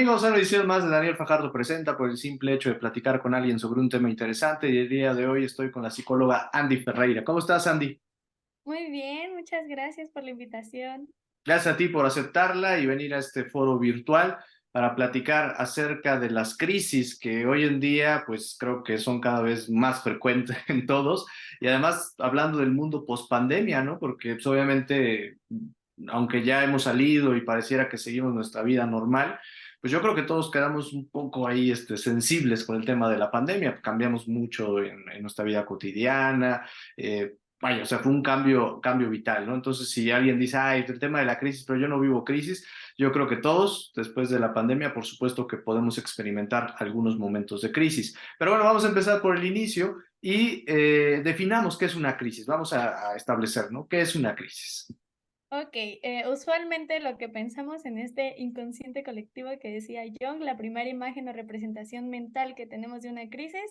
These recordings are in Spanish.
amigos? Una edición más de Daniel Fajardo Presenta por el simple hecho de platicar con alguien sobre un tema interesante y el día de hoy estoy con la psicóloga Andy Ferreira. ¿Cómo estás, Andy? Muy bien, muchas gracias por la invitación. Gracias a ti por aceptarla y venir a este foro virtual para platicar acerca de las crisis que hoy en día pues creo que son cada vez más frecuentes en todos y además hablando del mundo post pandemia, ¿no? Porque pues, obviamente aunque ya hemos salido y pareciera que seguimos nuestra vida normal, pues yo creo que todos quedamos un poco ahí sensibles con el tema de la pandemia, cambiamos mucho en nuestra vida cotidiana, vaya, o sea, fue un cambio vital, ¿no? Entonces, si alguien dice, ay, el tema de la crisis, pero yo no vivo crisis, yo creo que todos, después de la pandemia, por supuesto que podemos experimentar algunos momentos de crisis. Pero bueno, vamos a empezar por el inicio y definamos qué es una crisis. Vamos a establecer, ¿no? ¿Qué es una crisis? Ok, usualmente lo que pensamos en este inconsciente colectivo que decía Jung, la primera imagen o representación mental que tenemos de una crisis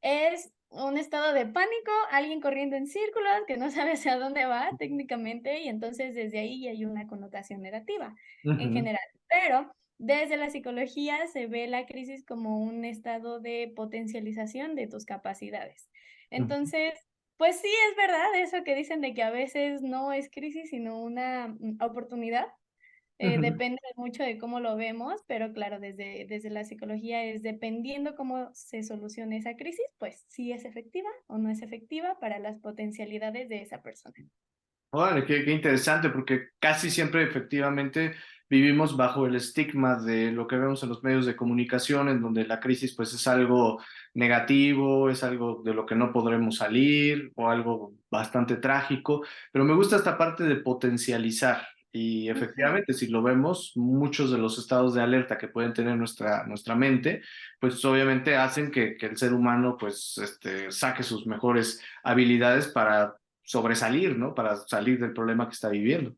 es un estado de pánico, alguien corriendo en círculos que no sabe hacia dónde va técnicamente y entonces desde ahí hay una connotación negativa en Ujú, general. Pero desde la psicología se ve la crisis como un estado de potencialización de tus capacidades. ujú, Entonces, pues sí, es verdad eso que dicen de que a veces no es crisis, sino una oportunidad. ujú. Depende mucho de cómo lo vemos, pero claro, desde la psicología es dependiendo cómo se solucione esa crisis, pues si es efectiva o no es efectiva para las potencialidades de esa persona. Órale, qué interesante, porque casi siempre efectivamente vivimos bajo el estigma de lo que vemos en los medios de comunicación, en donde la crisis pues es algo negativo, es algo de lo que no podremos salir o algo bastante trágico, pero me gusta esta parte de potencializar y Ujú. efectivamente si lo vemos, muchos de los estados de alerta que pueden tener nuestra mente, pues obviamente hacen que el ser humano pues saque sus mejores habilidades para sobresalir, ¿no? Para salir del problema que está viviendo.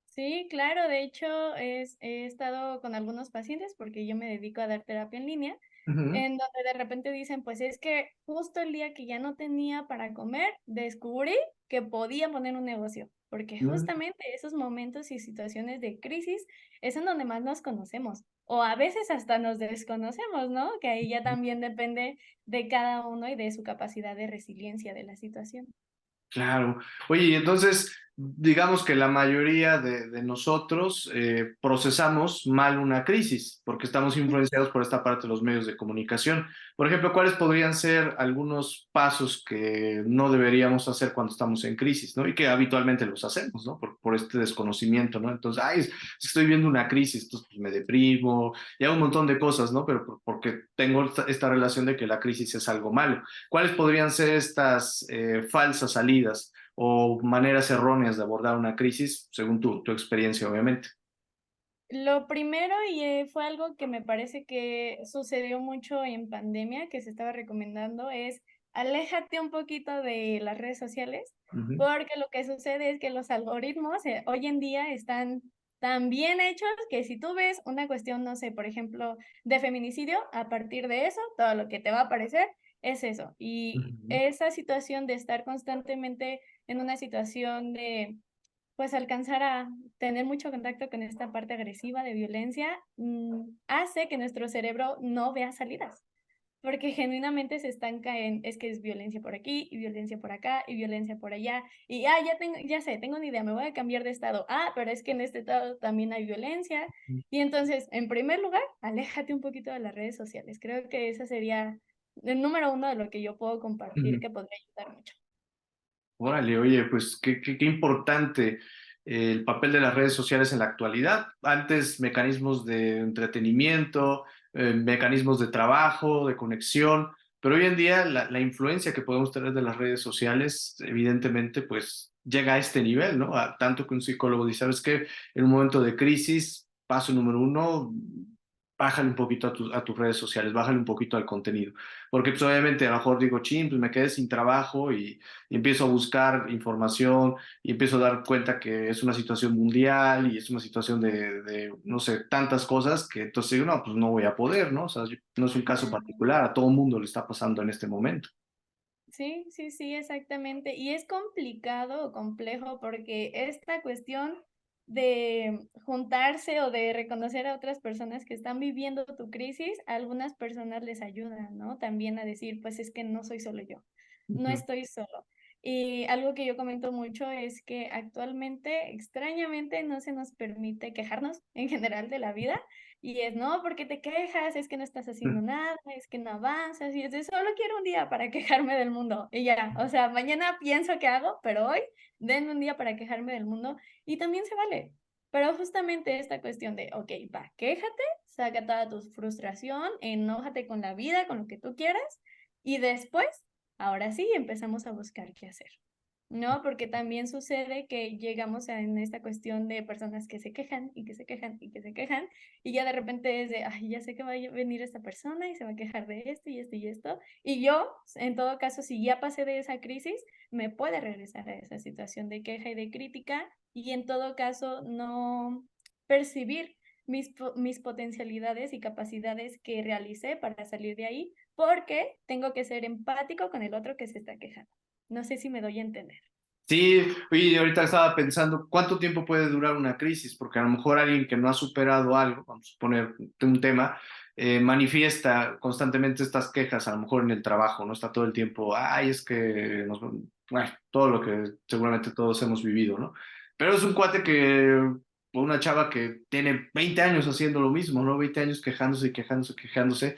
Sí, claro, de hecho he estado con algunos pacientes porque yo me dedico a dar terapia en línea. Ujú, En donde de repente dicen, pues es que justo el día que ya no tenía para comer, descubrí que podía poner un negocio, porque ujú. justamente esos momentos y situaciones de crisis es en donde más nos conocemos, o a veces hasta nos desconocemos, ¿no? Que ahí ya también depende de cada uno y de su capacidad de resiliencia de la situación. Claro. Oye, y entonces, digamos que la mayoría de nosotros procesamos mal una crisis porque estamos influenciados por esta parte de los medios de comunicación. Por ejemplo, ¿cuáles podrían ser algunos pasos que no deberíamos hacer cuando estamos en crisis, ¿no? Y que habitualmente los hacemos, ¿no? Por este desconocimiento, ¿no? Entonces, ay, estoy viendo una crisis, entonces pues, me deprimo y hago un montón de cosas, ¿no? Pero porque tengo esta relación de que la crisis es algo malo. ¿Cuáles podrían ser estas falsas salidas o maneras erróneas de abordar una crisis, según tu experiencia, obviamente? Lo primero, y fue algo que me parece que sucedió mucho en pandemia, que se estaba recomendando, es aléjate un poquito de las redes sociales, Ujú, porque lo que sucede es que los algoritmos hoy en día están tan bien hechos que si tú ves una cuestión, no sé, por ejemplo, de feminicidio, a partir de eso, todo lo que te va a aparecer es eso. Y ujú, esa situación de estar constantemente en una situación de pues alcanzar a tener mucho contacto con esta parte agresiva de violencia, hace que nuestro cerebro no vea salidas, porque genuinamente se estanca en, es que es violencia por aquí, y violencia por acá, y violencia por allá, y ya tengo, ya sé, tengo una idea, me voy a cambiar de estado. Pero es que en este estado también hay violencia. Y entonces, en primer lugar, aléjate un poquito de las redes sociales. Creo que esa sería el número uno de lo que yo puedo compartir ujú. que podría ayudar mucho. Órale, oye, pues qué importante el papel de las redes sociales en la actualidad. Antes mecanismos de entretenimiento, mecanismos de trabajo, de conexión, pero hoy en día la influencia que podemos tener de las redes sociales, evidentemente, pues llega a este nivel, ¿no? Tanto que un psicólogo dice, ¿sabes qué? En un momento de crisis, paso número uno, bájale un poquito a tus redes sociales, bájale un poquito al contenido. Porque pues obviamente a lo mejor digo, chin, pues me quedé sin trabajo y empiezo a buscar información y empiezo a dar cuenta que es una situación mundial y es una situación no sé, tantas cosas que entonces digo, no, pues no voy a poder, ¿no? O sea, no es un caso particular, a todo mundo le está pasando en este momento. Sí, sí, sí, exactamente. Y es complicado o complejo porque esta cuestión de juntarse o de reconocer a otras personas que están viviendo tu crisis, a algunas personas les ayuda, ¿no? También a decir, pues es que no soy solo yo, no Ujú. estoy solo. Y algo que yo comento mucho es que actualmente, extrañamente, no se nos permite quejarnos en general de la vida. Y es, no, ¿porque te quejas? Es que no estás haciendo nada, es que no avanzas. Y es de, solo quiero un día para quejarme del mundo. Y ya, o sea, mañana pienso qué hago, pero hoy denme un día para quejarme del mundo. Y también se vale. Pero justamente esta cuestión de, ok, va, quéjate, saca toda tu frustración, enójate con la vida, con lo que tú quieras. Y después, ahora sí, empezamos a buscar qué hacer. No, porque también sucede que llegamos en esta cuestión de personas que se quejan y que se quejan y que se quejan y ya de repente es de, ay, ya sé que va a venir esta persona y se va a quejar de esto y esto y esto. Y yo, en todo caso, si ya pasé de esa crisis, me puede regresar a esa situación de queja y de crítica y en todo caso no percibir mis potencialidades y capacidades que realicé para salir de ahí, porque tengo que ser empático con el otro que se está quejando. No sé si me doy a entender. Sí, oye, ahorita estaba pensando, ¿cuánto tiempo puede durar una crisis? Porque a lo mejor alguien que no ha superado algo, vamos a suponer un tema, manifiesta constantemente estas quejas, a lo mejor en el trabajo, ¿no? Está todo el tiempo, ay, es que bueno, todo lo que seguramente todos hemos vivido, ¿no? Pero es un cuate que, o una chava que tiene 20 años haciendo lo mismo, ¿no? 20 años quejándose y quejándose, quejándose,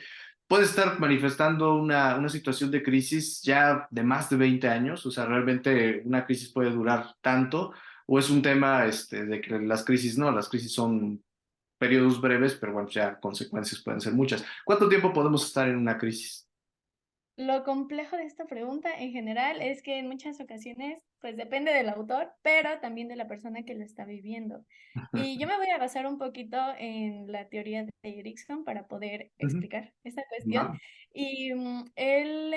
puede estar manifestando una situación de crisis ya de más de 20 años, o sea, realmente una crisis puede durar tanto, o es un tema de que las crisis no, las crisis son periodos breves, pero bueno, ya consecuencias pueden ser muchas. ¿Cuánto tiempo podemos estar en una crisis? Lo complejo de esta pregunta en general es que en muchas ocasiones, pues depende del autor, pero también de la persona que lo está viviendo. Y yo me voy a basar un poquito en la teoría de Erikson para poder Ujú. explicar esta cuestión. Va. Y él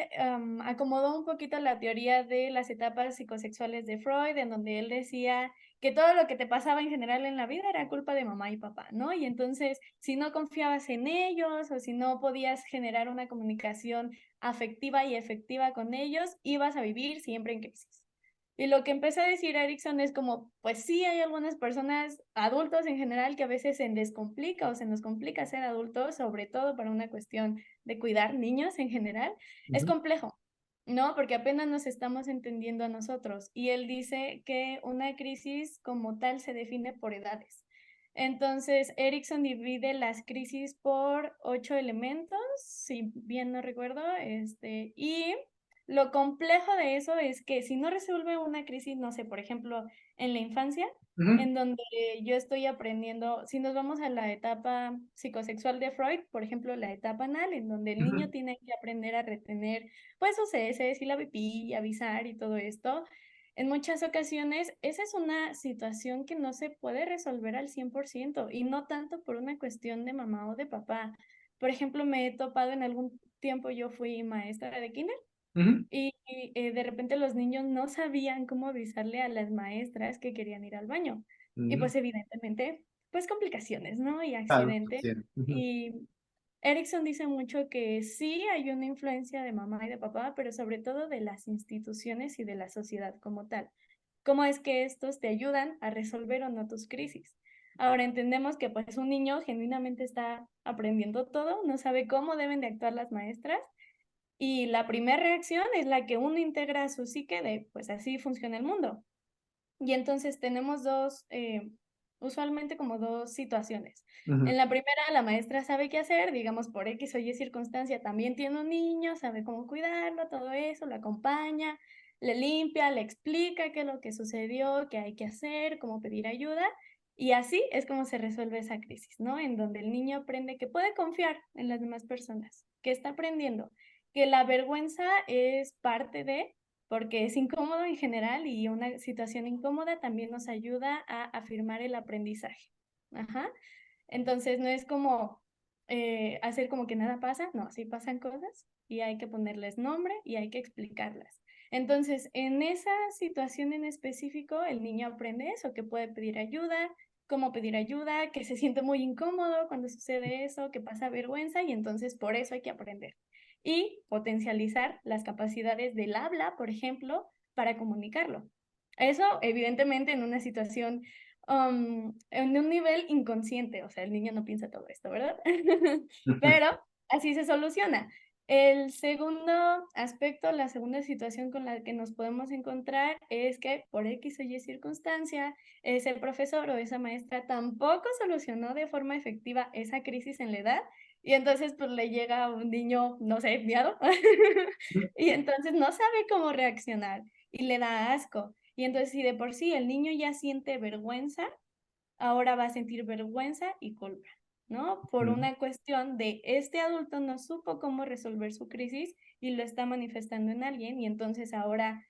acomodó un poquito la teoría de las etapas psicosexuales de Freud, en donde él decía que todo lo que te pasaba en general en la vida era culpa de mamá y papá, ¿no? Y entonces, si no confiabas en ellos o si no podías generar una comunicación afectiva y efectiva con ellos, ibas a vivir siempre en crisis. Y lo que empecé a decir Erickson es como, pues sí, hay algunas personas, adultos en general, que a veces se les complica o se nos complica ser adultos, sobre todo para una cuestión de cuidar niños en general. Es Ujú. complejo, ¿no? Porque apenas nos estamos entendiendo a nosotros. Y él dice que una crisis como tal se define por edades. Entonces, Erickson divide las crisis por 8 elementos, si bien no recuerdo, y lo complejo de eso es que si no resuelve una crisis, no sé, por ejemplo, en la infancia, Ujú. en donde yo estoy aprendiendo, si nos vamos a la etapa psicosexual de Freud, por ejemplo, la etapa anal, en donde el niño Ujú. tiene que aprender a retener, pues, sus heces y la pipí y avisar y todo esto, en muchas ocasiones, esa es una situación que no se puede resolver al 100% y no tanto por una cuestión de mamá o de papá. Por ejemplo, me he topado en algún tiempo, yo fui maestra de kinder Ujú. y de repente los niños no sabían cómo avisarle a las maestras que querían ir al baño. Y Ujú. pues evidentemente, pues complicaciones, ¿no? Y Claro, accidentes. sí. Ujú. Y Erickson dice mucho que sí hay una influencia de mamá y de papá, pero sobre todo de las instituciones y de la sociedad como tal. ¿Cómo es que estos te ayudan a resolver o no tus crisis? Ahora entendemos que pues un niño genuinamente está aprendiendo todo, no sabe cómo deben de actuar las maestras y la primera reacción es la que uno integra a su psique de pues así funciona el mundo. Y entonces tenemos usualmente como dos situaciones. Ujú. En la primera, la maestra sabe qué hacer, digamos, por X o Y circunstancia, también tiene un niño, sabe cómo cuidarlo, todo eso, lo acompaña, le limpia, le explica qué es lo que sucedió, qué hay que hacer, cómo pedir ayuda. Y así es como se resuelve esa crisis, ¿no? En donde el niño aprende que puede confiar en las demás personas, que está aprendiendo, que la vergüenza es parte de porque es incómodo en general y una situación incómoda también nos ayuda a afirmar el aprendizaje. Ajá. Entonces no es como hacer como que nada pasa, no, sí pasan cosas y hay que ponerles nombre y hay que explicarlas. Entonces, en esa situación en específico, el niño aprende eso, que puede pedir ayuda, cómo pedir ayuda, que se siente muy incómodo cuando sucede eso, que pasa vergüenza y entonces por eso hay que aprender y potencializar las capacidades del habla, por ejemplo, para comunicarlo. Eso, evidentemente, en una situación en un nivel inconsciente, o sea, el niño no piensa todo esto, ¿verdad? Pero así se soluciona. El segundo aspecto, la segunda situación con la que nos podemos encontrar es que por X o Y circunstancia, ese profesor o esa maestra tampoco solucionó de forma efectiva esa crisis en la edad y entonces pues le llega a un niño, no sé, miado, y entonces no sabe cómo reaccionar y le da asco. Y entonces si de por sí el niño ya siente vergüenza, ahora va a sentir vergüenza y culpa, ¿no? Por Ujú, una cuestión de este adulto no supo cómo resolver su crisis y lo está manifestando en alguien y entonces ahora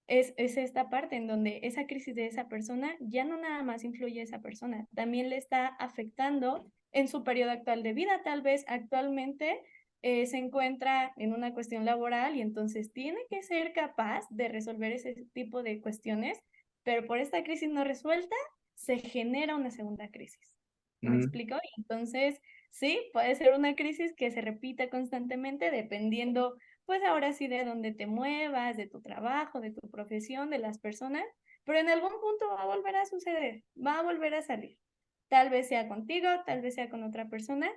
es esta parte en donde esa crisis de esa persona ya no nada más influye a esa persona, también le está afectando en su periodo actual de vida. Tal vez actualmente se encuentra en una cuestión laboral y entonces tiene que ser capaz de resolver ese tipo de cuestiones, pero por esta crisis no resuelta se genera una segunda crisis. ¿Me ujú. explico? Y entonces, sí, puede ser una crisis que se repita constantemente dependiendo pues ahora sí de dónde te muevas, de tu trabajo, de tu profesión, de las personas, pero en algún punto va a volver a suceder, va a volver a salir. Tal vez sea contigo, tal vez sea con otra persona,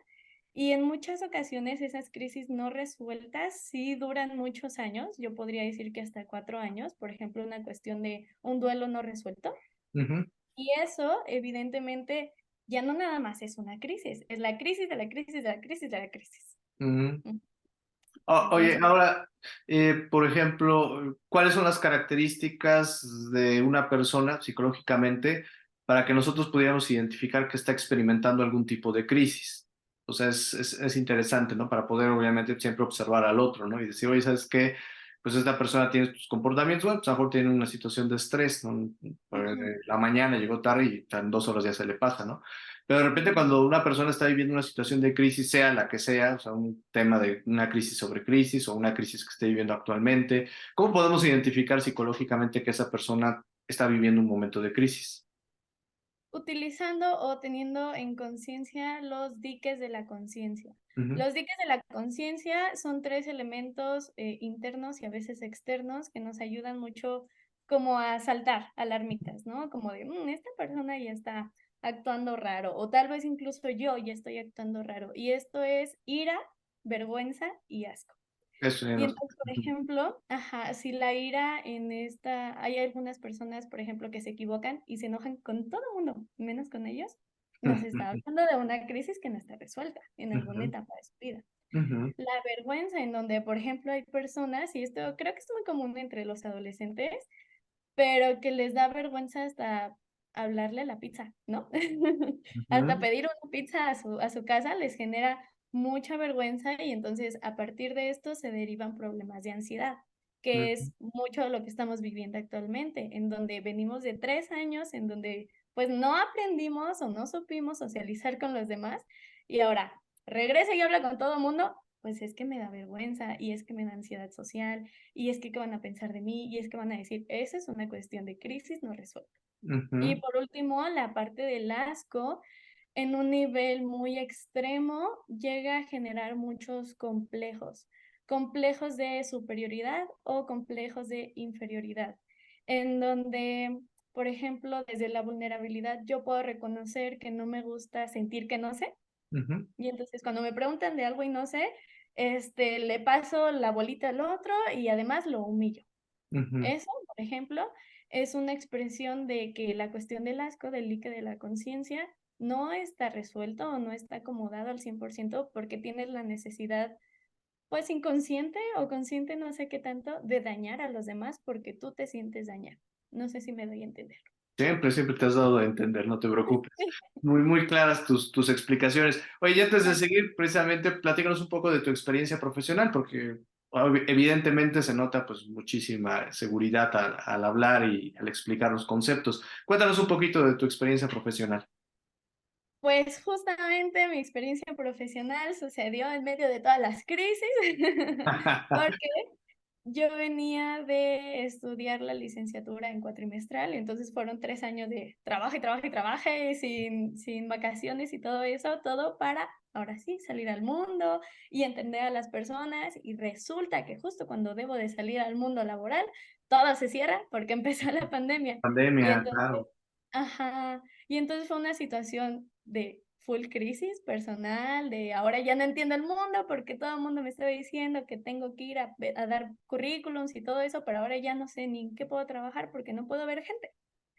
y en muchas ocasiones esas crisis no resueltas sí duran muchos años, yo podría decir que hasta 4 años, por ejemplo, una cuestión de un duelo no resuelto, Ujú, y eso evidentemente ya no nada más es una crisis, es la crisis de la crisis de la crisis de la crisis. ujú. Mm. Oye, Entonces, ahora, por ejemplo, ¿cuáles son las características de una persona psicológicamente para que nosotros pudiéramos identificar que está experimentando algún tipo de crisis? O sea, es interesante, ¿no? Para poder, obviamente, siempre observar al otro, ¿no? Y decir, oye, ¿sabes qué? Pues esta persona tiene estos comportamientos, bueno, pues a lo mejor tiene una situación de estrés, ¿no? ujú, La mañana llegó tarde y en 2 horas ya se le pasa, ¿no? Pero de repente cuando una persona está viviendo una situación de crisis, sea la que sea, o sea, un tema de una crisis sobre crisis o una crisis que esté viviendo actualmente, ¿cómo podemos identificar psicológicamente que esa persona está viviendo un momento de crisis? utilizando o teniendo en conciencia los diques de la conciencia. Ujú, Los diques de la conciencia son tres elementos internos y a veces externos que nos ayudan mucho como a saltar alarmitas, ¿no? Como de, esta persona ya está actuando raro, o tal vez incluso yo ya estoy actuando raro. Y esto es ira, vergüenza y asco. eso ya Y no sé. entonces, por Ujú, ejemplo, ajá, si la ira en esta, hay algunas personas, por ejemplo, que se equivocan y se enojan con todo el mundo, menos con ellos, nos está hablando de una crisis que no está resuelta en alguna ujú, etapa de su vida. ujú, La vergüenza en donde, por ejemplo, hay personas, y esto creo que es muy común entre los adolescentes, pero que les da vergüenza hasta hablarle a la pizza, ¿no? Hasta ujú, pedir una pizza a su casa les genera mucha vergüenza y entonces a partir de esto se derivan problemas de ansiedad, que ujú, es mucho de lo que estamos viviendo actualmente, en donde venimos de 3 años, en donde pues no aprendimos o no supimos socializar con los demás y ahora regresa y habla con todo el mundo, pues es que me da vergüenza y es que me da ansiedad social y es que qué van a pensar de mí, y es que van a decir, esa es una cuestión de crisis no resuelta. Y ujú, por último, la parte del asco, en un nivel muy extremo, llega a generar muchos complejos, complejos de superioridad o complejos de inferioridad, en donde, por ejemplo, desde la vulnerabilidad yo puedo reconocer que no me gusta sentir que no sé, ujú, y entonces cuando me preguntan de algo y no sé, le paso la bolita al otro y además lo humillo. ujú, Eso, por ejemplo, es una expresión de que la cuestión del asco, del dique de la conciencia, no está resuelto o no está acomodado al 100% porque tienes la necesidad, pues inconsciente o consciente, no sé qué tanto, de dañar a los demás porque tú te sientes dañado. No sé si me doy a entender. siempre, siempre te has dado a entender, no te preocupes. Muy, muy claras tus explicaciones. Oye, y antes de Gracias. seguir, precisamente, platícanos un poco de tu experiencia profesional, porque evidentemente se nota pues muchísima seguridad al hablar y al explicar los conceptos. Cuéntanos un poquito de tu experiencia profesional. Pues justamente mi experiencia profesional sucedió en medio de todas las crisis, porque yo venía de estudiar la licenciatura en cuatrimestral, entonces fueron 3 años de trabajo y trabajo y trabajo, sin vacaciones y todo eso, todo para ahora sí salir al mundo y entender a las personas. Y resulta que justo cuando debo de salir al mundo laboral, todo se cierra porque empezó la pandemia. Y Pandemia, entonces, claro. ajá. Y entonces fue una situación de full crisis personal, de ahora ya no entiendo el mundo porque todo el mundo me estaba diciendo que tengo que ir a dar currículums y todo eso, pero ahora ya no sé ni en qué puedo trabajar porque no puedo ver gente,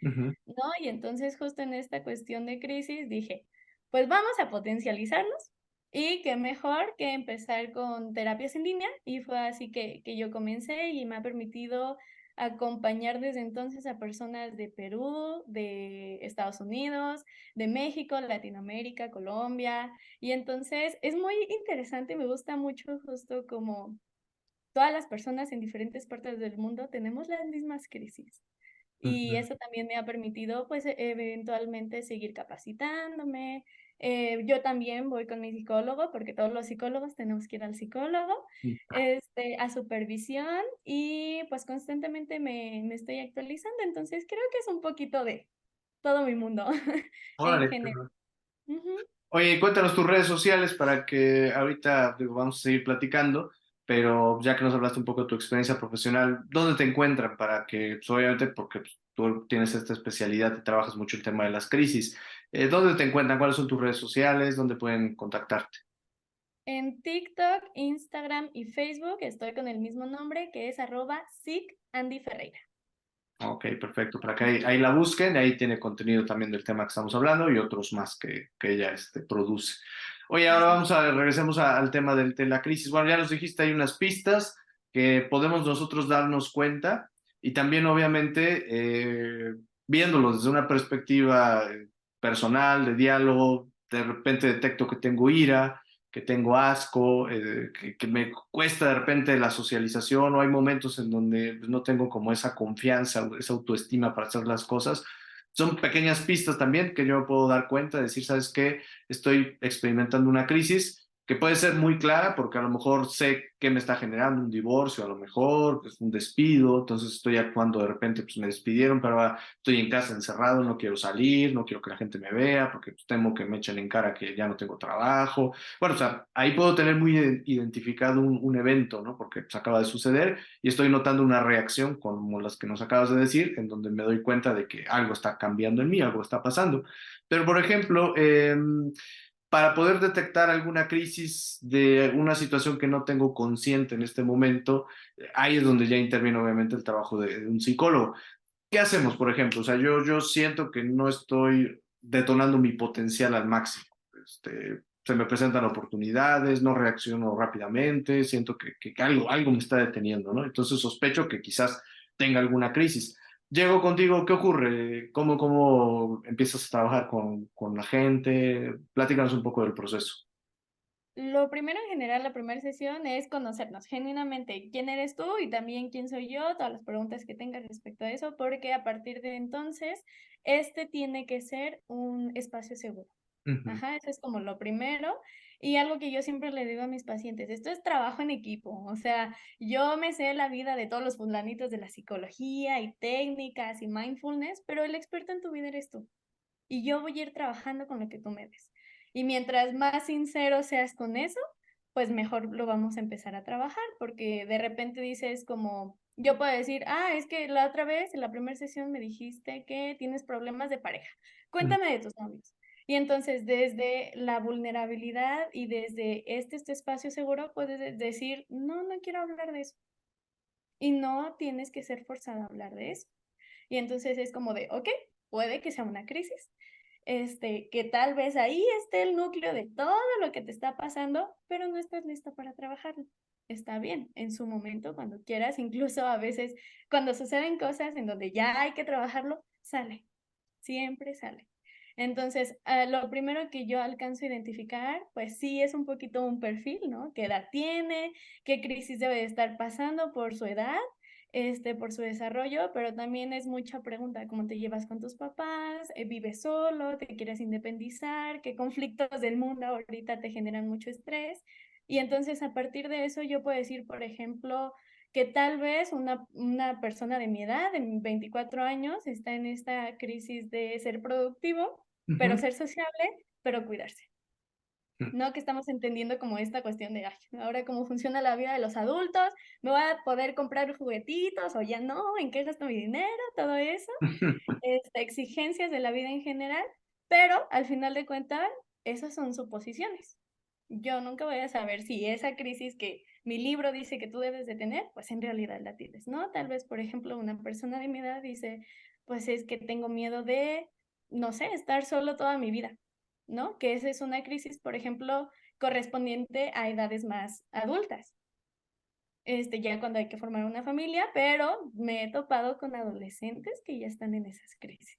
Ujú. ¿no? Y entonces justo en esta cuestión de crisis dije, pues vamos a potencializarnos y qué mejor que empezar con terapias en línea y fue así que yo comencé y me ha permitido acompañar desde entonces a personas de Perú, de Estados Unidos, de México, Latinoamérica, Colombia y entonces es muy interesante, me gusta mucho justo como todas las personas en diferentes partes del mundo tenemos las mismas crisis. Y Ujú. eso también me ha permitido, pues, eventualmente seguir capacitándome. Yo también voy con mi psicólogo, porque todos los psicólogos tenemos que ir al psicólogo, a supervisión y pues constantemente me estoy actualizando. Entonces creo que es un poquito de todo mi mundo en Órale. general. Ujú. Oye, cuéntanos tus redes sociales para que ahorita digo, vamos a seguir platicando, pero ya que nos hablaste un poco de tu experiencia profesional, ¿dónde te encuentran? Para que, pues, obviamente, porque pues, tú tienes esta especialidad y trabajas mucho el tema de las crisis, ¿dónde te encuentran? ¿Cuáles son tus redes sociales? ¿Dónde pueden contactarte? En TikTok, Instagram y Facebook estoy con el mismo nombre que es @sicandyferreira. Ok, perfecto. Para que ahí la busquen, ahí tiene contenido también del tema que estamos hablando y otros más que ella produce. Oye, ahora Así. regresemos al tema de la crisis. Bueno, ya nos dijiste, hay unas pistas que podemos nosotros darnos cuenta y también, obviamente, viéndolo desde una perspectiva personal, de diálogo, de repente detecto que tengo ira, que tengo asco, que me cuesta de repente la socialización o hay momentos en donde pues, no tengo como esa confianza, esa autoestima para hacer las cosas. Son pequeñas pistas también que yo me puedo dar cuenta, de decir, ¿sabes qué? Estoy experimentando una crisis que puede ser muy clara porque a lo mejor sé que me está generando un divorcio, a lo mejor es un despido, entonces estoy actuando de repente, pues me despidieron, pero ahora estoy en casa encerrado, no quiero salir, no quiero que la gente me vea porque pues, temo que me echen en cara que ya no tengo trabajo. Bueno, o sea, ahí puedo tener muy identificado un evento, ¿no? Porque pues, acaba de suceder y estoy notando una reacción como las que nos acabas de decir, en donde me doy cuenta de que algo está cambiando en mí, algo está pasando. Pero, por ejemplo, para poder detectar alguna crisis de una situación que no tengo consciente en este momento, ahí es donde ya interviene obviamente el trabajo de un psicólogo. ¿Qué hacemos, por ejemplo? O sea, yo siento que no estoy detonando mi potencial al máximo. Se me presentan oportunidades, no reacciono rápidamente, siento que algo me está deteniendo, ¿no? Entonces sospecho que quizás tenga alguna crisis. Llego contigo, ¿qué ocurre? ¿Cómo empiezas a trabajar con la gente? Platícanos un poco del proceso. Lo primero en general, la primera sesión es conocernos genuinamente quién eres tú y también quién soy yo, todas las preguntas que tengas respecto a eso, porque a partir de entonces, este tiene que ser un espacio seguro. Ujú. Ajá, eso es como lo primero. Y algo que yo siempre le digo a mis pacientes, esto es trabajo en equipo. O sea, yo me sé la vida de todos los fulanitos de la psicología y técnicas y mindfulness, pero el experto en tu vida eres tú y yo voy a ir trabajando con lo que tú me des. Y mientras más sincero seas con eso, pues mejor lo vamos a empezar a trabajar, porque de repente dices como, yo puedo decir, ah, es que la otra vez, en la primera sesión me dijiste que tienes problemas de pareja. Cuéntame de tus novios. Y entonces desde la vulnerabilidad y desde este espacio seguro puedes decir, no, no quiero hablar de eso. Y no tienes que ser forzada a hablar de eso. Y entonces es como de, ok, puede que sea una crisis, que tal vez ahí esté el núcleo de todo lo que te está pasando, pero no estás lista para trabajarlo. Está bien, en su momento, cuando quieras, incluso a veces cuando suceden cosas en donde ya hay que trabajarlo, sale, siempre sale. Entonces, lo primero que yo alcanzo a identificar, pues sí es un poquito un perfil, ¿no? ¿Qué edad tiene? ¿Qué crisis debe de estar pasando por su edad? Por su desarrollo, pero también es mucha pregunta, ¿cómo te llevas con tus papás? ¿Vives solo? ¿Te quieres independizar? ¿Qué conflictos del mundo ahorita te generan mucho estrés? Y entonces a partir de eso yo puedo decir, por ejemplo, que tal vez una persona de mi edad, de 24 años, está en esta crisis de ser productivo, pero Ujú. ser sociable, pero cuidarse. ¿no? Que estamos entendiendo como esta cuestión de, ay, ahora cómo funciona la vida de los adultos, me voy a poder comprar juguetitos o ya no, en qué gasto mi dinero, todo eso, exigencias de la vida en general, pero al final de cuentas, esas son suposiciones. Yo nunca voy a saber si esa crisis que mi libro dice que tú debes de tener, pues en realidad la tienes, ¿no? Tal vez, por ejemplo, una persona de mi edad dice, pues es que tengo miedo de, no sé, estar solo toda mi vida, ¿no? Que esa es una crisis, por ejemplo, correspondiente a edades más adultas, ya cuando hay que formar una familia, pero me he topado con adolescentes que ya están en esas crisis.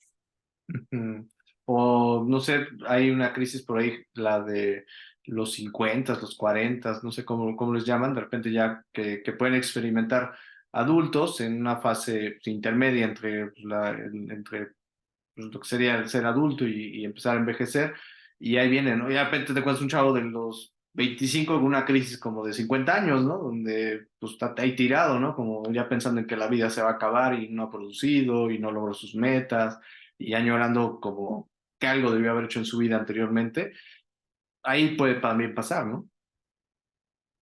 Mm. O no sé, hay una crisis por ahí, la de los 50, los 40, no sé cómo les llaman, de repente ya que pueden experimentar adultos en una fase intermedia entre pues, lo que sería el ser adulto y empezar a envejecer, y ahí viene, ¿no? Y de repente te encuentras un chavo de los 25 con una crisis como de 50 años, ¿no? Donde pues está ahí tirado, ¿no? Como ya pensando en que la vida se va a acabar y no ha producido y no logró sus metas y añorando como que algo debió haber hecho en su vida anteriormente. Ahí puede también pasar, ¿no?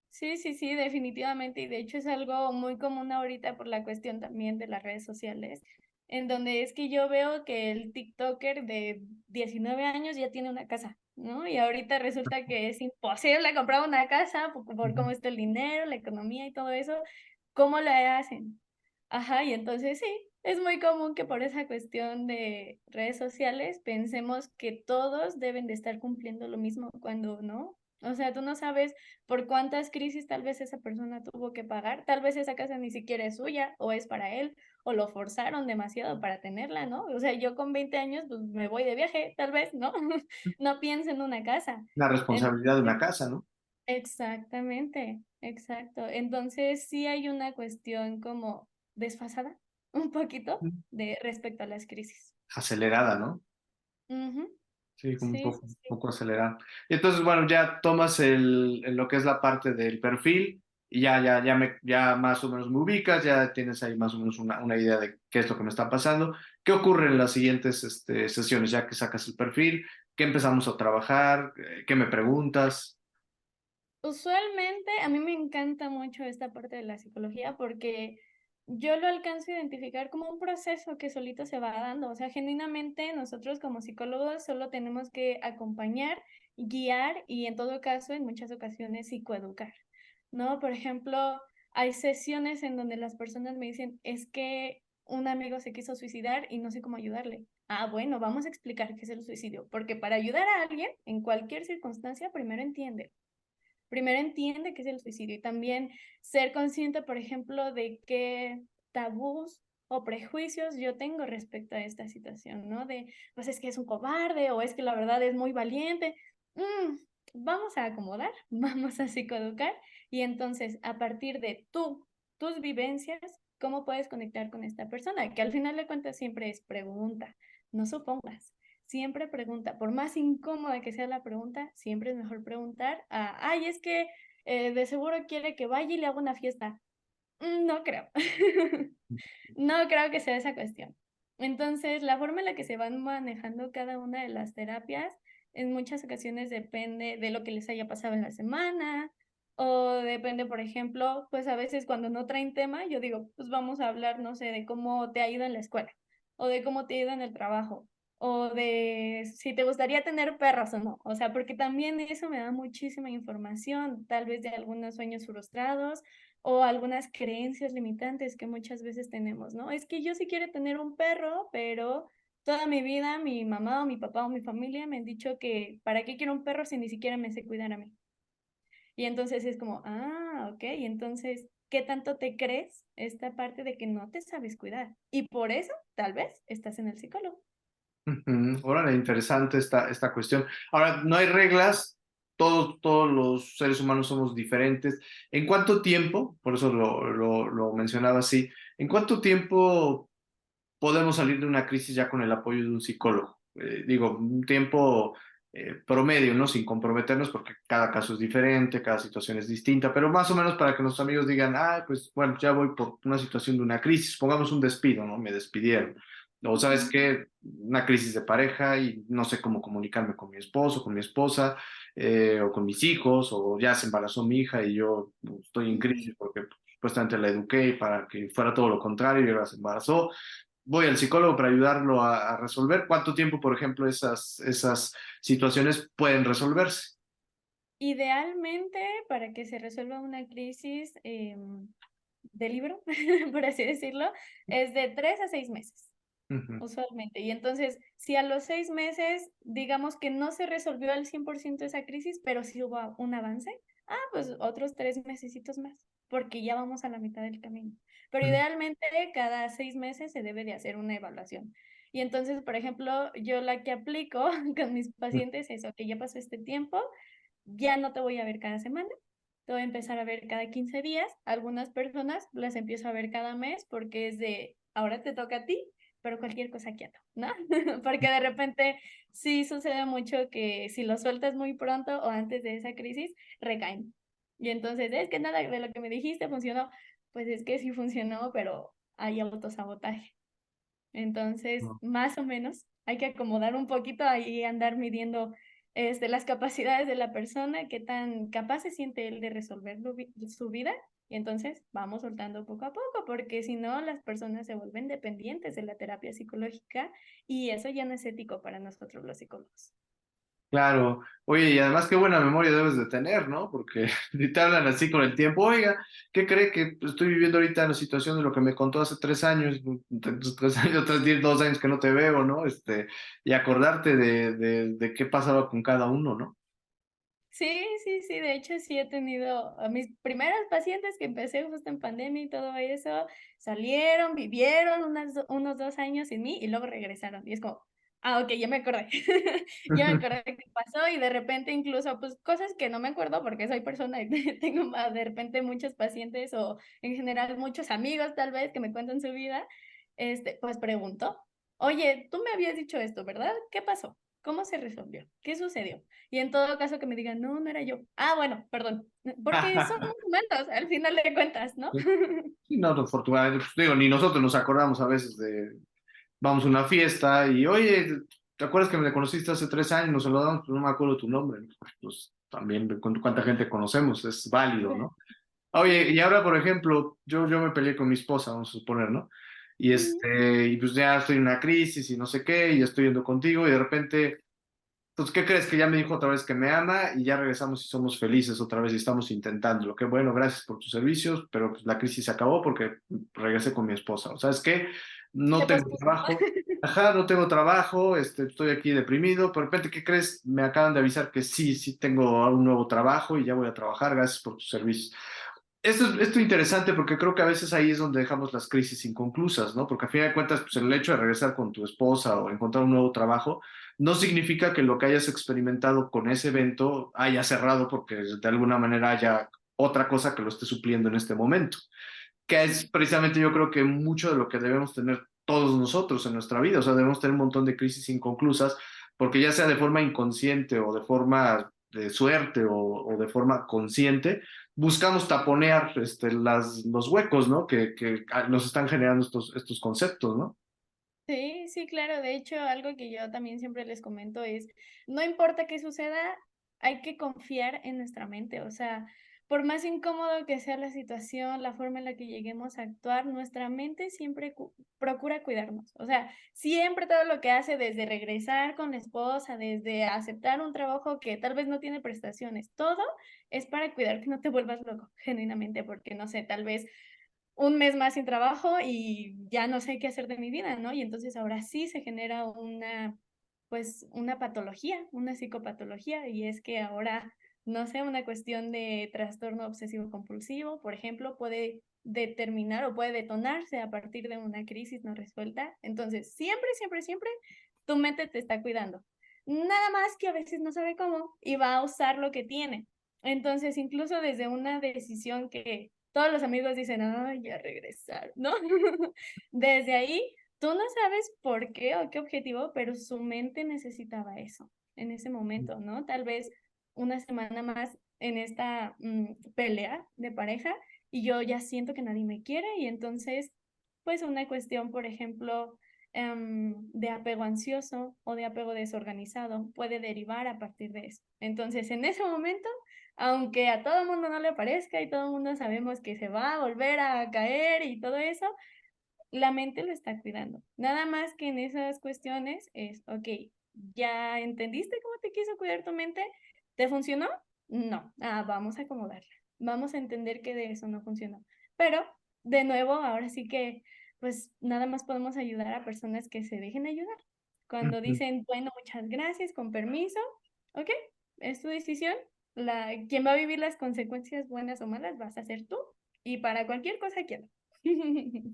Sí, sí, sí, definitivamente. Y de hecho es algo muy común ahorita por la cuestión también de las redes sociales, en donde es que yo veo que el TikToker de 19 años ya tiene una casa, ¿no? Y ahorita resulta que es imposible comprar una casa por Ujú. cómo está el dinero, la economía y todo eso. ¿Cómo la hacen? Ajá, y entonces sí, es muy común que por esa cuestión de redes sociales pensemos que todos deben de estar cumpliendo lo mismo cuando no. O sea, tú no sabes por cuántas crisis tal vez esa persona tuvo que pagar, tal vez esa casa ni siquiera es suya o es para él o lo forzaron demasiado para tenerla, ¿no? O sea, yo con 20 años pues me voy de viaje, tal vez, ¿no? No pienso en una casa. La responsabilidad de una Entonces, casa, ¿no? exactamente, exacto. Entonces sí hay una cuestión como desfasada, un poquito, de respecto a las crisis. Acelerada, ¿no? Ujú. Sí, como Sí, sí, un sí. poco acelerado. Y entonces, bueno, ya tomas lo que es la parte del perfil y ya más o menos me ubicas, ya tienes ahí más o menos una idea de qué es lo que me está pasando. ¿Qué ocurre en las siguientes sesiones? Ya que sacas el perfil, ¿qué empezamos a trabajar? ¿Qué me preguntas? Usualmente a mí me encanta mucho esta parte de la psicología porque yo lo alcanzo a identificar como un proceso que solito se va dando. O sea, genuinamente nosotros como psicólogos solo tenemos que acompañar, guiar y en todo caso, en muchas ocasiones, psicoeducar, ¿no? Por ejemplo, hay sesiones en donde las personas me dicen, es que un amigo se quiso suicidar y no sé cómo ayudarle. Ah, bueno, vamos a explicar qué es el suicidio, porque para ayudar a alguien en cualquier circunstancia, primero entiende qué es el suicidio y también ser consciente, por ejemplo, de qué tabús o prejuicios yo tengo respecto a esta situación, ¿no? De, pues es que es un cobarde o es que la verdad es muy valiente. Mm, vamos a acomodar, vamos a psicoeducar y entonces a partir de tus vivencias, ¿cómo puedes conectar con esta persona? Que al final de cuentas siempre es pregunta, no supongas. Siempre pregunta, por más incómoda que sea la pregunta, siempre es mejor preguntar a, ay, es que de seguro quiere que vaya y le haga una fiesta. No creo. No creo que sea esa cuestión. Entonces, la forma en la que se van manejando cada una de las terapias en muchas ocasiones depende de lo que les haya pasado en la semana o depende, por ejemplo, pues a veces cuando no traen tema, yo digo, pues vamos a hablar, no sé, de cómo te ha ido en la escuela o de cómo te ha ido en el trabajo o de si te gustaría tener perros o no. O sea, porque también eso me da muchísima información, tal vez de algunos sueños frustrados o algunas creencias limitantes que muchas veces tenemos, ¿no? Es que yo sí quiero tener un perro, pero toda mi vida mi mamá o mi papá o mi familia me han dicho que ¿para qué quiero un perro si ni siquiera me sé cuidar a mí? Y entonces es como, ah, ok, y entonces, ¿qué tanto te crees esta parte de que no te sabes cuidar? Y por eso, tal vez, estás en el psicólogo. Ujú. Órale, interesante esta cuestión. Ahora, no hay reglas, todos los seres humanos somos diferentes. ¿En cuánto tiempo, por eso lo mencionaba así, en cuánto tiempo podemos salir de una crisis ya con el apoyo de un psicólogo? Digo, un tiempo promedio, ¿no? Sin comprometernos, porque cada caso es diferente, cada situación es distinta, pero más o menos para que nuestros amigos digan, ah, pues bueno, ya voy por una situación de una crisis, pongamos un despido, ¿no? Me despidieron. O sabes qué, una crisis de pareja y no sé cómo comunicarme con mi esposo, con mi esposa, o con mis hijos, o ya se embarazó mi hija y yo estoy en Ujú. crisis porque supuestamente la eduqué para que fuera todo lo contrario y ahora se embarazó. Voy al psicólogo para ayudarlo a resolver. ¿Cuánto tiempo, por ejemplo, esas situaciones pueden resolverse? Idealmente, para que se resuelva una crisis de libro, por así decirlo, es de 3 a 6 meses. Ujú, Usualmente. Y entonces, si a los 6 meses, digamos que no se resolvió al 100% esa crisis, pero sí hubo un avance, pues otros 3 mesecitos más, porque ya vamos a la mitad del camino. Pero ujú, idealmente, cada 6 meses se debe de hacer una evaluación. Y entonces, por ejemplo, yo la que aplico con mis pacientes es, ok, ya pasó este tiempo, ya no te voy a ver cada semana, te voy a empezar a ver cada 15 días. Algunas personas las empiezo a ver cada mes porque es de, ahora te toca a ti, pero cualquier cosa quieto, ¿no? Porque de repente sí sucede mucho que si lo sueltas muy pronto o antes de esa crisis, recaen. Y entonces, es que nada de lo que me dijiste funcionó. Pues es que sí funcionó, pero hay autosabotaje. Entonces, ujú. más o menos, hay que acomodar un poquito ahí, andar midiendo las capacidades de la persona, qué tan capaz se siente él de resolver su vida. Y entonces vamos soltando poco a poco, porque si no, las personas se vuelven dependientes de la terapia psicológica y eso ya no es ético para nosotros los psicólogos. Claro, oye, y además qué buena memoria debes de tener, ¿no? Porque si te hablan así con el tiempo, oiga, ¿qué cree que estoy viviendo ahorita en la situación de lo que me contó hace 3 años, 3 años, otros 2 años que no te veo, ¿no? Y acordarte de qué pasaba con cada uno, ¿no? Sí, sí, sí, de hecho sí he tenido a mis primeros pacientes que empecé justo en pandemia y todo eso, salieron, vivieron unos 2 años sin mí y luego regresaron. Y es como, ok, ya me acordé, ya me acordé qué pasó y de repente incluso pues cosas que no me acuerdo porque soy persona y tengo de repente muchos pacientes o en general muchos amigos tal vez que me cuentan su vida, pues pregunto, oye, tú me habías dicho esto, ¿verdad? ¿Qué pasó? ¿Cómo se resolvió? ¿Qué sucedió? Y en todo caso que me digan: "No, no era yo". Bueno, perdón, porque son humanos al final de cuentas, ¿no? Sí, no, afortunadamente, pues, digo, ni nosotros nos acordamos a veces vamos a una fiesta y, oye, ¿te acuerdas que me conociste hace 3 años? Nos saludamos, pues no me acuerdo tu nombre. Pues también, ¿cuánta gente conocemos? Es válido, ¿no? Oye, y ahora, por ejemplo, yo me peleé con mi esposa, vamos a suponer, ¿no? Ujú. Y pues ya estoy en una crisis y no sé qué, y ya estoy yendo contigo, y de repente, pues, ¿qué crees? Que ya me dijo otra vez que me ama, y ya regresamos y somos felices otra vez y estamos intentándolo. Qué bueno, gracias por tus servicios, pero pues la crisis se acabó porque regresé con mi esposa. O sea, es que no Se tengo pospuso, ¿no? trabajo, ajá, no tengo trabajo, estoy aquí deprimido, pero de repente, ¿qué crees? Me acaban de avisar que sí, sí tengo un nuevo trabajo y ya voy a trabajar, gracias por tus servicios. Esto es interesante porque creo que a veces ahí es donde dejamos las crisis inconclusas, ¿no? Porque a fin de cuentas, pues el hecho de regresar con tu esposa o encontrar un nuevo trabajo no significa que lo que hayas experimentado con ese evento haya cerrado porque de alguna manera haya otra cosa que lo esté supliendo en este momento, que es precisamente yo creo que mucho de lo que debemos tener todos nosotros en nuestra vida, o sea, debemos tener un montón de crisis inconclusas porque ya sea de forma inconsciente o de forma de suerte o de forma consciente, buscamos taponear los huecos, ¿no? Que nos están generando estos conceptos, ¿no? Sí, sí, claro. De hecho, algo que yo también siempre les comento es, no importa qué suceda, hay que confiar en nuestra mente. O sea, por más incómodo que sea la situación, la forma en la que lleguemos a actuar, nuestra mente siempre procura cuidarnos. O sea, siempre todo lo que hace, desde regresar con la esposa, desde aceptar un trabajo que tal vez no tiene prestaciones, todo es para cuidar que no te vuelvas loco, genuinamente, porque no sé, tal vez un mes más sin trabajo y ya no sé qué hacer de mi vida, ¿no? Y entonces ahora sí se genera pues, una patología, una psicopatología, y es que ahora, no sé, una cuestión de trastorno obsesivo compulsivo, por ejemplo, puede determinar o puede detonarse a partir de una crisis no resuelta. Entonces, siempre, siempre, siempre tu mente te está cuidando. Nada más que a veces no sabe cómo y va a usar lo que tiene. Entonces, incluso desde una decisión que todos los amigos dicen: "Ay, ya regresar", ¿no? Desde ahí, tú no sabes por qué o qué objetivo, pero su mente necesitaba eso en ese momento, ¿no? Tal vez una semana más en esta, pelea de pareja, y yo ya siento que nadie me quiere, y entonces, pues, una cuestión, por ejemplo, de apego ansioso o de apego desorganizado puede derivar a partir de eso. Entonces, en ese momento, aunque a todo el mundo no le parezca y todo el mundo sabemos que se va a volver a caer y todo eso, la mente lo está cuidando. Nada más que en esas cuestiones es, ok, ¿ya entendiste cómo te quiso cuidar tu mente? ¿Te funcionó? No. Vamos a acomodarla. Vamos a entender que de eso no funcionó. Pero, de nuevo, ahora sí que, pues nada más podemos ayudar a personas que se dejen ayudar. Cuando Ujú. dicen, bueno, muchas gracias, con permiso, ok, es tu decisión. Quien va a vivir las consecuencias buenas o malas vas a ser tú. Y para cualquier cosa quiero.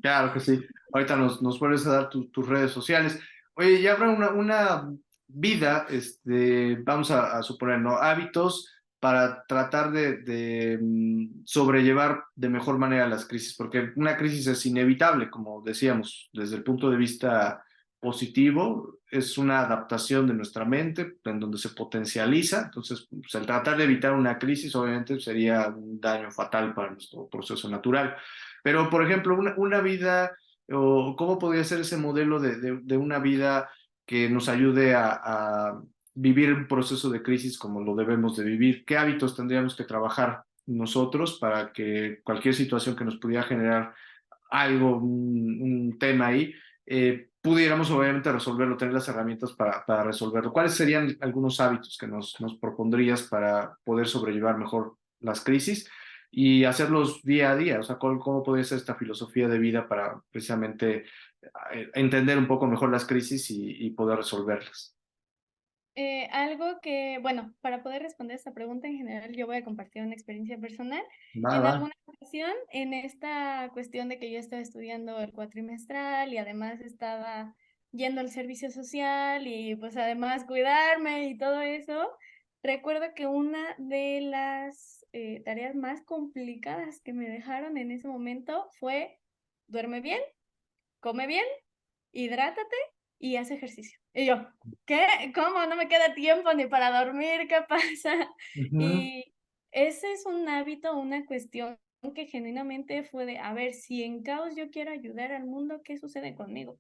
Claro que sí. Ahorita nos vuelves a dar tus redes sociales. Oye, ya habrá una vida, vamos a suponer, ¿no? Hábitos para tratar de sobrellevar de mejor manera las crisis, porque una crisis es inevitable, como decíamos, desde el punto de vista positivo, es una adaptación de nuestra mente en donde se potencializa. Entonces, pues, el tratar de evitar una crisis, obviamente, sería un daño fatal para nuestro proceso natural. Pero, por ejemplo, una vida, o cómo podría ser ese modelo de una vida que nos ayude a vivir un proceso de crisis como lo debemos de vivir. ¿Qué hábitos tendríamos que trabajar nosotros para que cualquier situación que nos pudiera generar algo, un tema ahí, pudiéramos obviamente resolverlo, tener las herramientas para resolverlo? ¿Cuáles serían algunos hábitos que nos propondrías para poder sobrellevar mejor las crisis y hacerlos día a día? O sea, ¿cómo podría ser esta filosofía de vida para precisamente entender un poco mejor las crisis y poder resolverlas? Algo que, bueno, para poder responder esta pregunta en general, yo voy a compartir una experiencia personal. Va, En va. alguna ocasión, en esta cuestión de que yo estaba estudiando el cuatrimestral y además estaba yendo al servicio social y pues además cuidarme y todo eso, recuerdo que una de las tareas más complicadas que me dejaron en ese momento fue: duerme bien, come bien, hidrátate y haz ejercicio. Y yo, ¿qué? ¿Cómo? No me queda tiempo ni para dormir, ¿qué pasa? Ujú, Y ese es un hábito, una cuestión que genuinamente fue de, a ver, si en caos yo quiero ayudar al mundo, ¿qué sucede conmigo?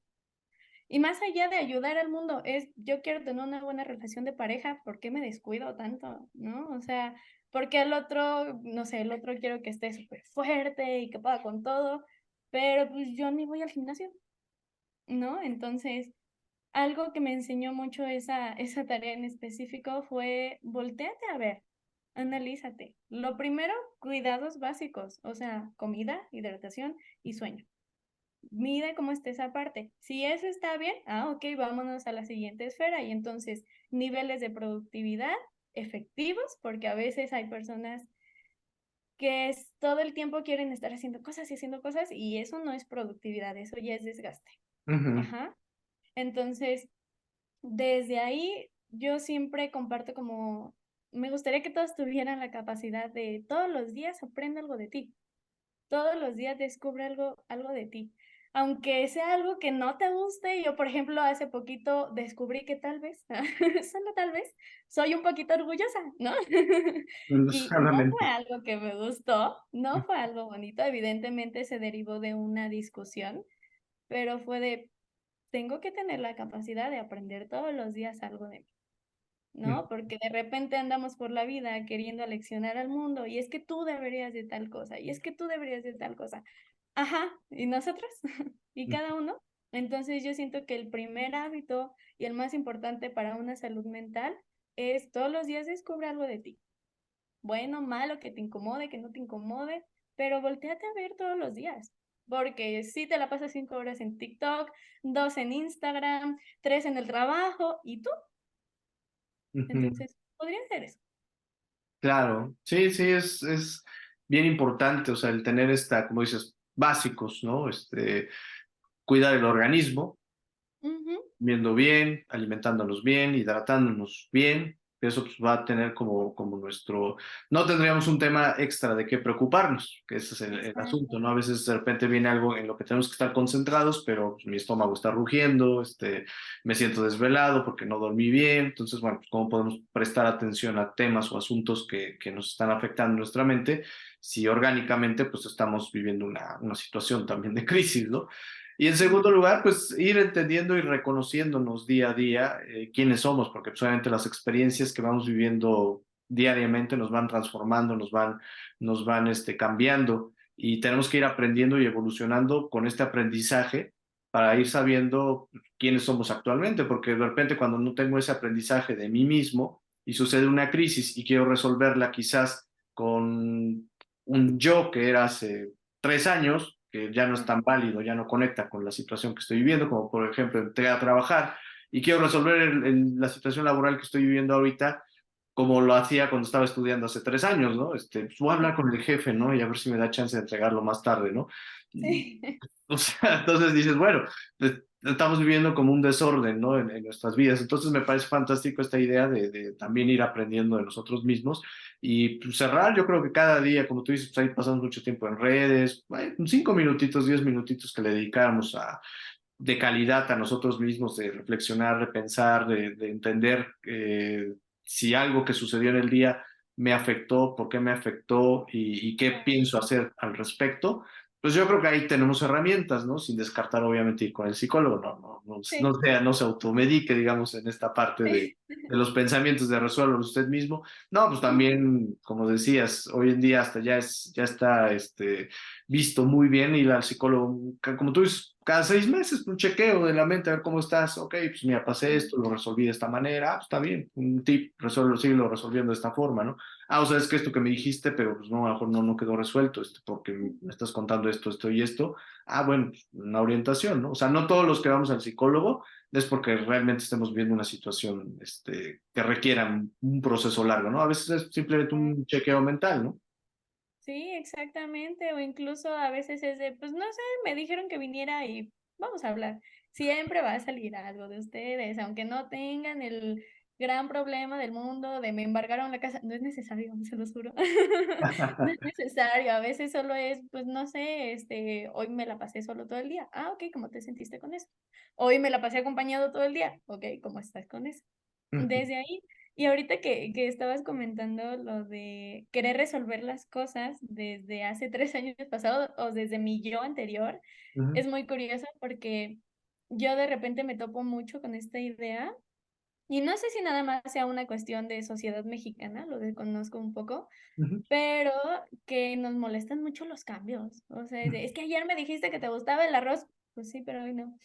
Y más allá de ayudar al mundo, es, yo quiero tener una buena relación de pareja, ¿por qué me descuido tanto? ¿No? O sea, porque el otro, no sé, el otro quiero que esté súper fuerte y que pueda con todo, pero pues yo ni voy al gimnasio, ¿no? Entonces, algo que me enseñó mucho esa tarea en específico fue voltéate a ver, analízate. Lo primero, cuidados básicos, o sea, comida, hidratación y sueño. Mide cómo está esa parte. Si eso está bien, ok, vámonos a la siguiente esfera y entonces niveles de productividad efectivos, porque a veces hay personas que todo el tiempo quieren estar haciendo cosas y eso no es productividad, eso ya es desgaste. ujú, Ajá. Entonces, desde ahí yo siempre comparto como, me gustaría que todos tuvieran la capacidad de todos los días aprende algo de ti, todos los días descubre algo de ti. Aunque sea algo que no te guste, yo por ejemplo hace poquito descubrí que tal vez, solo tal vez, soy un poquito orgullosa, ¿no? Y no fue solamente. algo que me gustó, no fue algo bonito, evidentemente se derivó de una discusión, pero fue de, tengo que tener la capacidad de aprender todos los días algo de mí, ¿no? Porque de repente andamos por la vida queriendo aleccionar al mundo y es que tú deberías de tal cosa, y es que tú deberías de tal cosa. Ajá, ¿y nosotros? ¿Y cada uno? Entonces yo siento que el primer hábito y el más importante para una salud mental es todos los días descubre algo de ti. Bueno, malo, que te incomode, que no te incomode, pero volteate a ver todos los días. Porque si te la pasas 5 horas en TikTok, 2 en Instagram, 3 en el trabajo, ¿y tú? Ujú. Entonces, podría ser eso. Claro, sí, sí, es bien importante, o sea, el tener como dices, básicos, ¿no? Cuidar el organismo, Ujú, comiendo bien, alimentándonos bien, hidratándonos bien. Eso pues, va a tener como nuestro... No tendríamos un tema extra de qué preocuparnos, que ese es el exacto. asunto, ¿no? A veces de repente viene algo en lo que tenemos que estar concentrados, pero pues, mi estómago está rugiendo, me siento desvelado porque no dormí bien. Entonces, bueno, pues, ¿cómo podemos prestar atención a temas o asuntos que nos están afectando nuestra mente si orgánicamente pues estamos viviendo una situación también de crisis, ¿no? Y en segundo lugar, pues ir entendiendo y reconociéndonos día a día quiénes somos, porque pues, obviamente las experiencias que vamos viviendo diariamente nos van transformando, nos van cambiando y tenemos que ir aprendiendo y evolucionando con este aprendizaje para ir sabiendo quiénes somos actualmente, porque de repente cuando no tengo ese aprendizaje de mí mismo y sucede una crisis y quiero resolverla quizás con un yo que era hace 3 años, que ya no es tan válido, ya no conecta con la situación que estoy viviendo, como por ejemplo entré a trabajar y quiero resolver la situación laboral que estoy viviendo ahorita como lo hacía cuando estaba estudiando hace 3 años, ¿no? Pues voy a hablar con el jefe, ¿no? Y a ver si me da chance de entregarlo más tarde, ¿no? Sí. O sea, entonces dices, bueno, estamos viviendo como un desorden, ¿no? En nuestras vidas. Entonces me parece fantástico esta idea de también ir aprendiendo de nosotros mismos y pues, cerrar, yo creo que cada día, como tú dices, pues ahí pasamos mucho tiempo en redes, 5 minutitos, 10 minutitos que le dedicáramos de calidad a nosotros mismos, de reflexionar, de pensar, de entender si algo que sucedió en el día me afectó, por qué me afectó y qué pienso hacer al respecto. Pues yo creo que ahí tenemos herramientas, ¿no? Sin descartar, obviamente, ir con el psicólogo, Sí. no se automedique, digamos, en esta parte de los pensamientos de resuelvo usted mismo. No, pues también, como decías, hoy en día hasta ya está visto muy bien ir al psicólogo, como tú dices, cada 6 meses, un chequeo de la mente, a ver cómo estás. Ok, pues mira, pasé esto, lo resolví de esta manera. Ah, pues está bien, un tip, resuelvo, síguelo resolviendo de esta forma, ¿no? Ah, o sea, es que esto que me dijiste, pero pues no, a lo mejor no quedó resuelto, porque me estás contando esto y esto. Ah, bueno, pues, una orientación, ¿no? O sea, no todos los que vamos al psicólogo es porque realmente estemos viviendo una situación que requiera un proceso largo, ¿no? A veces es simplemente un chequeo mental, ¿no? Sí, exactamente, o incluso a veces es de, pues no sé, me dijeron que viniera y vamos a hablar. Siempre va a salir algo de ustedes, aunque no tengan el gran problema del mundo de me embargaron la casa, no es necesario, se los juro. No es necesario, a veces solo es, pues no sé, hoy me la pasé solo todo el día. Ah, ok, ¿cómo te sentiste con eso? Hoy me la pasé acompañado todo el día. Ok, ¿cómo estás con eso? Desde ahí y ahorita que estabas comentando lo de querer resolver las cosas desde hace 3 años pasados o desde mi yo anterior, Ujú, es muy curioso porque yo de repente me topo mucho con esta idea, y no sé si nada más sea una cuestión de sociedad mexicana, lo desconozco un poco, ujú, pero que nos molestan mucho los cambios. O sea, es que ayer me dijiste que te gustaba el arroz, pues sí, pero hoy no.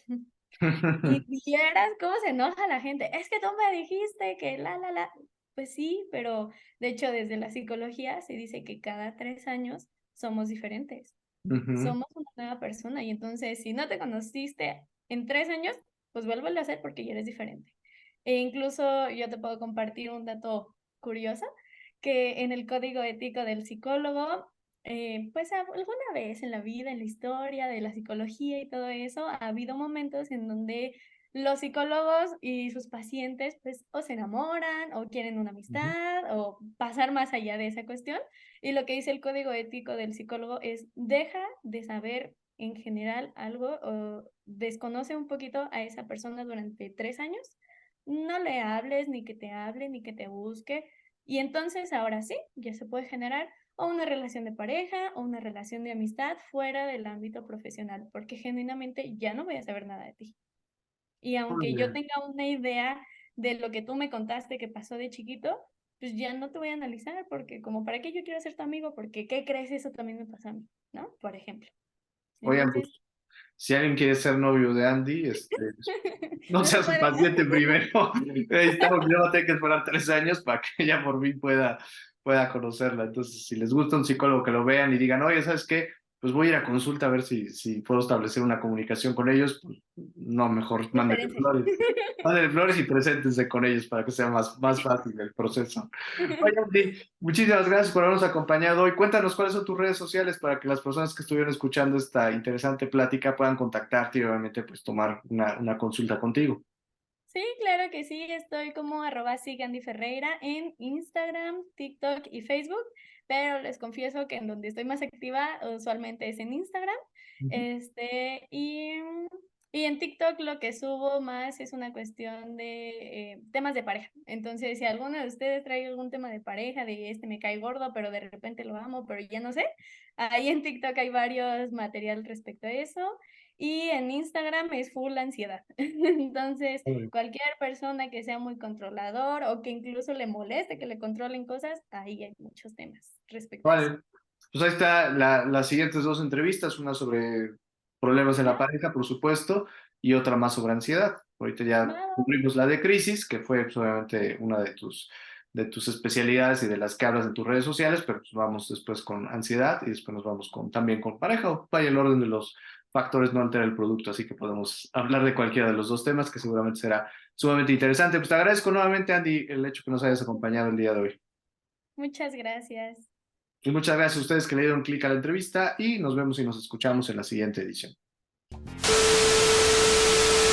Y vieras cómo se enoja la gente. Es que tú me dijiste que la. Pues sí, pero de hecho desde la psicología se dice que cada 3 años somos diferentes. ujú, Somos una nueva persona y entonces si no te conociste en 3 años, pues vuélvelo a hacer porque ya eres diferente. E incluso yo te puedo compartir un dato curioso, que en el código ético del psicólogo, pues alguna vez en la vida, en la historia de la psicología y todo eso, ha habido momentos en donde los psicólogos y sus pacientes pues o se enamoran o quieren una ujú. amistad o pasar más allá de esa cuestión. Y lo que dice el código ético del psicólogo es, deja de saber en general algo o desconoce un poquito a esa persona durante 3 años, no le hables, ni que te hable, ni que te busque. Y entonces ahora sí, ya se puede generar o una relación de pareja o una relación de amistad fuera del ámbito profesional, porque genuinamente ya no voy a saber nada de ti. Y Muy aunque yo bien. tenga una idea de lo que tú me contaste que pasó de chiquito, pues ya no te voy a analizar porque como para qué yo quiero ser tu amigo, porque ¿qué crees? Eso también me pasó a mí, ¿no? Por ejemplo. Oigan, pues Entonces, si alguien quiere ser novio de Andy, no no se seas puede. paciente primero. Ahí estamos, yo voy a tener que esperar 3 años para que ella por fin pueda conocerla. Entonces, si les gusta un psicólogo, que lo vean y digan, oye, ¿sabes qué? Pues voy a ir a consulta a ver si puedo establecer una comunicación con ellos. Pues, no, mejor mándenle Espérense. flores. Mándenle flores y preséntense con ellos para que sea más fácil el proceso. Oye, Andy, muchísimas gracias por habernos acompañado hoy. Cuéntanos cuáles son tus redes sociales para que las personas que estuvieron escuchando esta interesante plática puedan contactarte y obviamente pues tomar una consulta contigo. Sí, claro que sí, estoy como @sigandiferreira en Instagram, TikTok y Facebook, pero les confieso que en donde estoy más activa usualmente es en Instagram, Ujú. este, y en TikTok lo que subo más es una cuestión de temas de pareja. Entonces, si alguno de ustedes trae algún tema de pareja, de este me cae gordo, pero de repente lo amo, pero ya no sé, ahí en TikTok hay varios material respecto a eso. y en Instagram es full ansiedad. Entonces, Órale. cualquier persona que sea muy controlador o que incluso le moleste que le controlen cosas, ahí hay muchos temas respecto a eso. Vale, pues ahí está las siguientes dos entrevistas, una sobre problemas en la ¿Va? pareja, por supuesto, y otra más sobre ansiedad. Ahorita ya Va. cubrimos la de crisis, que fue pues, obviamente una de tus especialidades y de las que hablas en tus redes sociales, pero pues vamos después con ansiedad y después nos vamos también con pareja, o vaya el orden de los factores no altera el producto, así que podemos hablar de cualquiera de los dos temas, que seguramente será sumamente interesante. Pues te agradezco nuevamente, Andy, el hecho que nos hayas acompañado el día de hoy. Muchas gracias. Y muchas gracias a ustedes que le dieron clic a la entrevista y nos vemos y nos escuchamos en la siguiente edición.